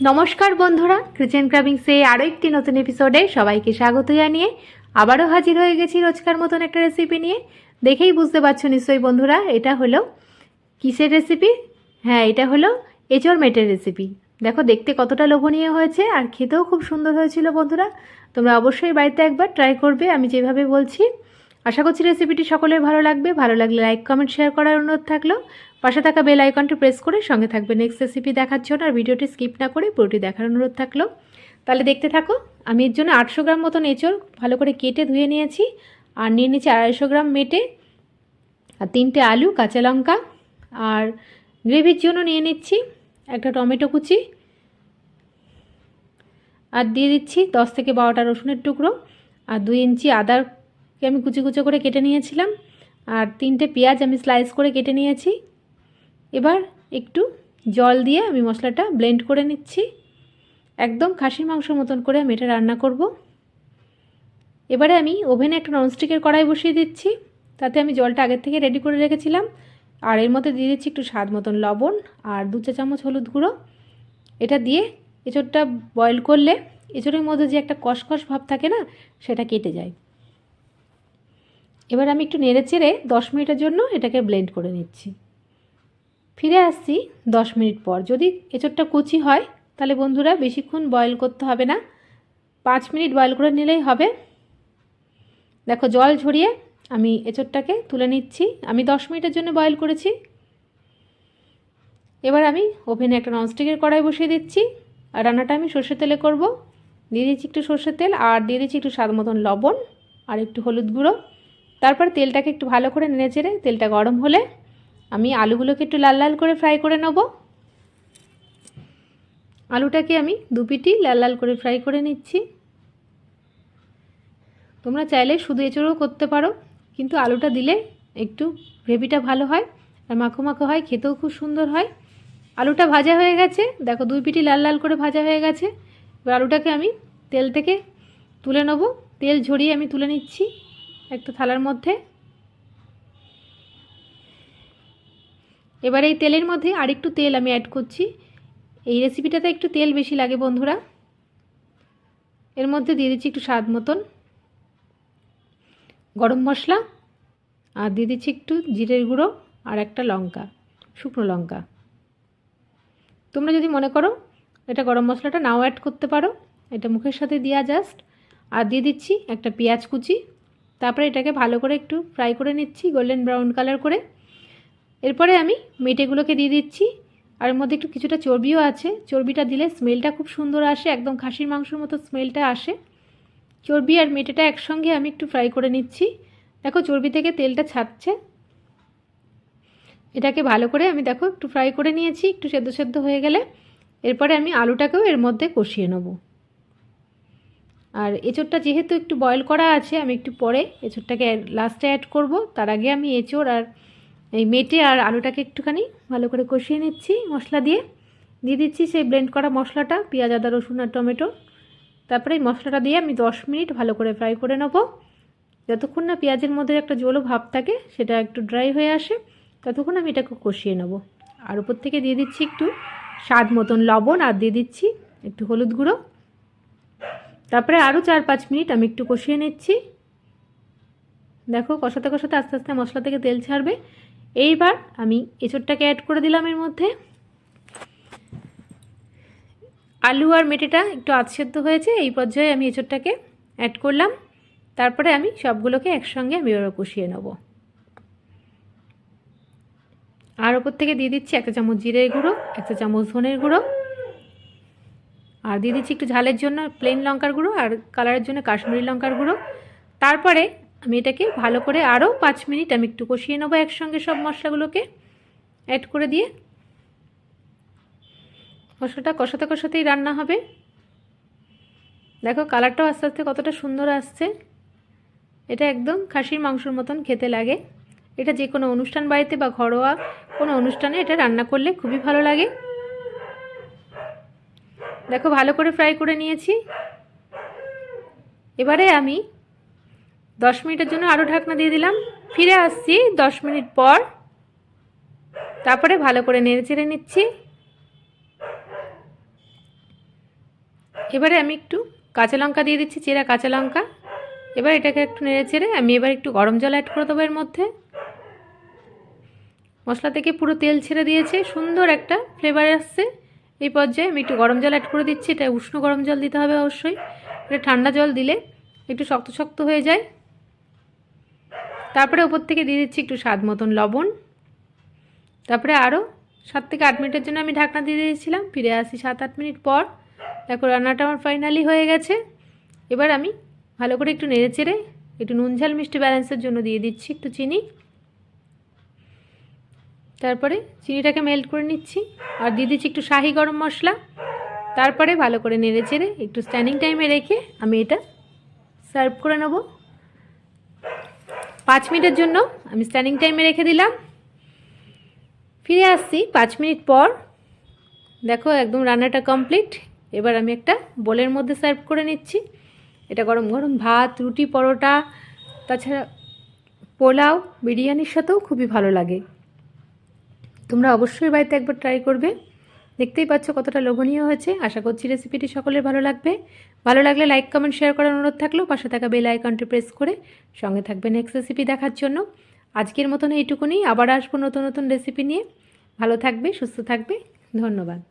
নমস্কার বন্ধুরা, কিচেন ক্রাভিংসে আরও একটি নতুন এপিসোডে সবাইকে স্বাগত জানিয়ে আবারও হাজির হয়ে গেছি রোজকার মতন একটা রেসিপি নিয়ে। দেখেই বুঝতে পারছো নিশ্চয়ই বন্ধুরা, এটা হলো কিসের রেসিপি। হ্যাঁ, এটা হলো এঁচোড় মেটের রেসিপি। দেখো দেখতে কতটা লোভনীয় হয়েছে আর খেতেও খুব সুন্দর হয়েছিল বন্ধুরা। তোমরা অবশ্যই বাড়িতে একবার ট্রাই করবে আমি যেভাবে বলছি। আশা করছি রেসিপিটি সকলের ভালো লাগবে। ভালো লাগলে লাইক কমেন্ট শেয়ার করার অনুরোধ থাকলো। পাশে থাকা বেল আইকনটি প্রেস করে সঙ্গে থাকবে নেক্সট রেসিপি দেখার জন্য। আর ভিডিওটি স্কিপ না করে পুরোটি দেখার অনুরোধ থাকলো। তাহলে দেখতে থাকো। আমি এর জন্য 800 গ্রাম মতন এঁচোড় ভালো করে কেটে ধুয়ে নিয়েছি। আর নিয়ে নিয়েছি 250 গ্রাম মেটে, আর 3টে আলু, কাঁচা লঙ্কা, আর গ্রেভির জন্য নিয়ে নিচ্ছি একটা টমেটো কুচি, আর দিয়ে দিচ্ছি 10 থেকে 12টা রসুনের টুকরো, আর 2 ইঞ্চি আদাকে আমি কুচি কুচি করে কেটে নিয়েছিলাম, আর 3টে পেঁয়াজ আমি স্লাইস করে কেটে নিয়েছি। এবার একটু জল দিয়ে আমি মশলাটা ব্লেন্ড করে নিচ্ছি। একদম খাসির মাংসের মতন করে আমি এটা রান্না করব। এবারে আমি ওভেনে একটা ননস্টিকের কড়াই বসিয়ে দিচ্ছি। তাতে আমি জলটা আগের থেকে রেডি করে রেখেছিলাম। আর এর মধ্যে দিয়ে দিচ্ছি একটু স্বাদ মতন লবণ আর 2 চা চামচ হলুদ গুঁড়ো। এটা দিয়ে এঁচোড়টা বয়েল করলে এঁচোড়ের মধ্যে যে একটা কষকষ ভাব থাকে না, সেটা কেটে যায়। এবার আমি একটু নেড়ে চেড়ে 10 মিনিটের জন্য এটাকে ব্লেন্ড করে নিচ্ছি। ফিরে আসছি 10 মিনিট পর। যদি এঁচোড়টা কুচি হয় তাহলে বন্ধুরা বেশিক্ষণ বয়েল করতে হবে না, 5 মিনিট বয়েল করে নিলেই হবে। দেখো জল ঝরিয়ে আমি এঁচোড়টাকে তুলে নিচ্ছি। আমি 10 মিনিটের জন্য বয়েল করেছি। এবার আমি ওভেনে একটা ননস্টিকের কড়াই বসিয়ে দিচ্ছি। আর রান্নাটা আমি সর্ষের তেলে করব। দিয়ে দিচ্ছি একটু সর্ষের তেল, আর দিয়ে দিচ্ছি একটু স্বাদ মতন লবণ আর একটু হলুদ গুঁড়ো। তারপর তেলটাকে একটু ভালো করে নেড়ে চেড়ে তেলটা গরম হলে আমি আলুগুলোকে একটু লাল লাল করে ফ্রাই করে নেব। আলুটাকে আমি 2 পিটি লাল লাল করে ফ্রাই করে নিচ্ছি। তোমরা চাইলে শুধু এঁচোড়ও করতে পারো, কিন্তু আলুটা দিলে একটু গ্রেভিটা ভালো হয় আর মাখো মাখো হয়, খেতেও খুব সুন্দর হয়। আলুটা ভাজা হয়ে গেছে, দেখো 2 পিটি লাল লাল করে ভাজা হয়ে গেছে। এবার আলুটাকে আমি তেল থেকে তুলে নেব। তেল ঝরিয়ে আমি তুলে নিচ্ছি একটা থালার মধ্যে। এবার এই তেলের মধ্যে আরেকটু তেল আমি অ্যাড করছি। এই রেসিপিটাতে একটু তেল বেশি লাগে বন্ধুরা। এর মধ্যে দিয়ে দিচ্ছি একটু স্বাদ মতন গরম মশলা, আর দিয়ে দিচ্ছি একটু জিরের গুঁড়ো আর একটা লঙ্কা, শুকনো লঙ্কা। তোমরা যদি মনে করো এটা গরম মশলাটা নাও অ্যাড করতে পারো, এটা মুখের সাথে দেওয়া জাস্ট। আর দিয়ে দিচ্ছি একটা পেঁয়াজ কুচি। তারপরে এটাকে ভালো করে একটু ফ্রাই করে নিচ্ছি গোল্ডেন ব্রাউন কালার করে। এরপরে আমি মেটেগুলোকে দিয়ে দিচ্ছি। আর এর মধ্যে একটু কিছুটা চর্বিও আছে। চর্বিটা দিলে স্মেলটা খুব সুন্দর আসে, একদম খাসির মাংসের মতো স্মেলটা আসে। চর্বি আর মেটেটা একসঙ্গে আমি একটু ফ্রাই করে নিচ্ছি। দেখো চর্বি থেকে তেলটা ছাড়ছে। এটাকে ভালো করে আমি দেখো একটু ফ্রাই করে নিয়েছি। একটু সেদ্ধ সেদ্ধ হয়ে গেলে এরপরে আমি আলুটাকেও এর মধ্যে কষিয়ে নেব। আর এঁচোড়টা যেহেতু একটু বয়েল করা আছে, আমি একটু পরে এঁচোড়টাকে লাস্টে অ্যাড করব। তার আগে আমি এঁচোড় আর এই মেটে আর আলুটাকে একটুখানি ভালো করে কষিয়ে নিচ্ছি মশলা দিয়ে। দিয়ে দিচ্ছি সেই ব্লেন্ড করা মশলাটা, পেঁয়াজ, আদা, রসুন আর টমেটো। তারপরে এই মশলাটা দিয়ে আমি 10 মিনিট ভালো করে ফ্রাই করে নেব। যতক্ষণ না পেঁয়াজের মধ্যে একটা জলো ভাব থাকে, সেটা একটু ড্রাই হয়ে আসে, ততক্ষণ আমি এটাকে কষিয়ে নেব। আর উপর থেকে দিয়ে দিচ্ছি একটু স্বাদ মতন লবণ, আর দিয়ে দিচ্ছি একটু হলুদ গুঁড়ো। তারপরে আরও 4-5 মিনিট আমি একটু কষিয়ে নিচ্ছি। দেখো কষাতে কষাতে আস্তে আস্তে মশলা থেকে তেল ছাড়বে। এইবার আমি এঁচোড়টাকে অ্যাড করে দিলাম এর মধ্যে। আলু আর মেটেটা একটু আধসেদ্ধ হয়েছে, এই পর্যায়ে আমি এঁচোড়টাকে অ্যাড করলাম। তারপরে আমি সবগুলোকে একসঙ্গে আমি এবার কষিয়ে নেব। আর ওপর থেকে দিয়ে দিচ্ছি 1 চামচ জিরের গুঁড়ো, 1 চামচ ধনের গুঁড়ো, আর দিয়ে দিচ্ছি একটু ঝালের জন্য প্লেন লঙ্কার গুঁড়ো, আর কালারের জন্য কাশ্মীরি লঙ্কার গুঁড়ো। তারপরে আমি এটাকে ভালো করে আরও 5 মিনিট আমি একটু কষিয়ে নেবো একসঙ্গে সব মশলাগুলোকে অ্যাড করে দিয়ে। মশলাটা কষাতে কষাতেই রান্না হবে। দেখো কালারটাও আস্তে আস্তে কতটা সুন্দর আসছে। এটা একদম খাসির মাংসের মতন খেতে লাগে। এটা যে কোনো অনুষ্ঠান বাড়িতে বা ঘরোয়া কোনো অনুষ্ঠানে এটা রান্না করলে খুবই ভালো লাগে। দেখো ভালো করে ফ্রাই করে নিয়েছি। এবারে আমি 10 মিনিটের জন্য আরও ঢাকনা দিয়ে দিলাম। ফিরে আসছি 10 মিনিট পর। তারপরে ভালো করে নেড়ে চেড়ে নিচ্ছি। এবারে আমি একটু কাঁচা লঙ্কা দিয়ে দিচ্ছি, চেরা কাঁচা লঙ্কা। এবার এটাকে একটু নেড়ে চেড়ে আমি এবার একটু গরম জল অ্যাড করে দেবো এর মধ্যে। মশলা থেকে পুরো তেল ছেড়ে দিয়েছে, সুন্দর একটা ফ্লেভার আসছে। এই পর্যায়ে আমি একটু গরম জল অ্যাড করে দিচ্ছি। এটা উষ্ণ গরম জল দিতে হবে অবশ্যই, এটা ঠান্ডা জল দিলে একটু শক্ত শক্ত হয়ে যায়। তারপরে উপর থেকে দিয়ে দিচ্ছি একটু স্বাদ মতন লবণ। তারপরে আরও 7 থেকে 8 মিনিটের জন্য আমি ঢাকনা দিয়ে দিয়েছিলাম। ফিরে আসি 7-8 মিনিট পর। দেখো রান্নাটা আমার ফাইনালি হয়ে গেছে। এবার আমি ভালো করে একটু নেড়ে চেড়ে একটু নুন ঝাল মিষ্টি ব্যালেন্সের জন্য দিয়ে দিচ্ছি একটু চিনি। তারপরে চিনিটাকে মেল্ট করে নিচ্ছি আর দিয়ে দিচ্ছি একটু শাহি গরম মশলা। তারপরে ভালো করে নেড়ে চেড়ে একটু স্ট্যান্ডিং টাইমে রেখে আমি এটা সার্ভ করে নেব। 5 মিনিটের জন্য আমি স্ট্যান্ডিং টাইমে রেখে দিলাম। ফিরে আসছি 5 মিনিট পর। দেখো একদম রান্নাটা কমপ্লিট। এবার আমি একটা বোলের মধ্যে সার্ভ করে নিচ্ছি। এটা গরম গরম ভাত, রুটি, পরোটা, তাছাড়া পোলাও, বিরিয়ানির সাথেও খুবই ভালো লাগে। তোমরা অবশ্যই বাড়িতে একবার ট্রাই করবে। দেখতেই পাচ্ছ কতটা লোভনীয় হয়েছে। আশা করছি রেসিপিটি সকলের ভালো লাগবে। ভালো লাগলে লাইক কমেন্ট শেয়ার করার অনুরোধ থাকলেও পাশে থাকা বেল আইকনটি প্রেস করে সঙ্গে থাকবে নেক্সট রেসিপি দেখার জন্য। আজকের মতন এইটুকুনি, আবার আসবো নতুন নতুন রেসিপি নিয়ে। ভালো থাকবে, সুস্থ থাকবে, ধন্যবাদ।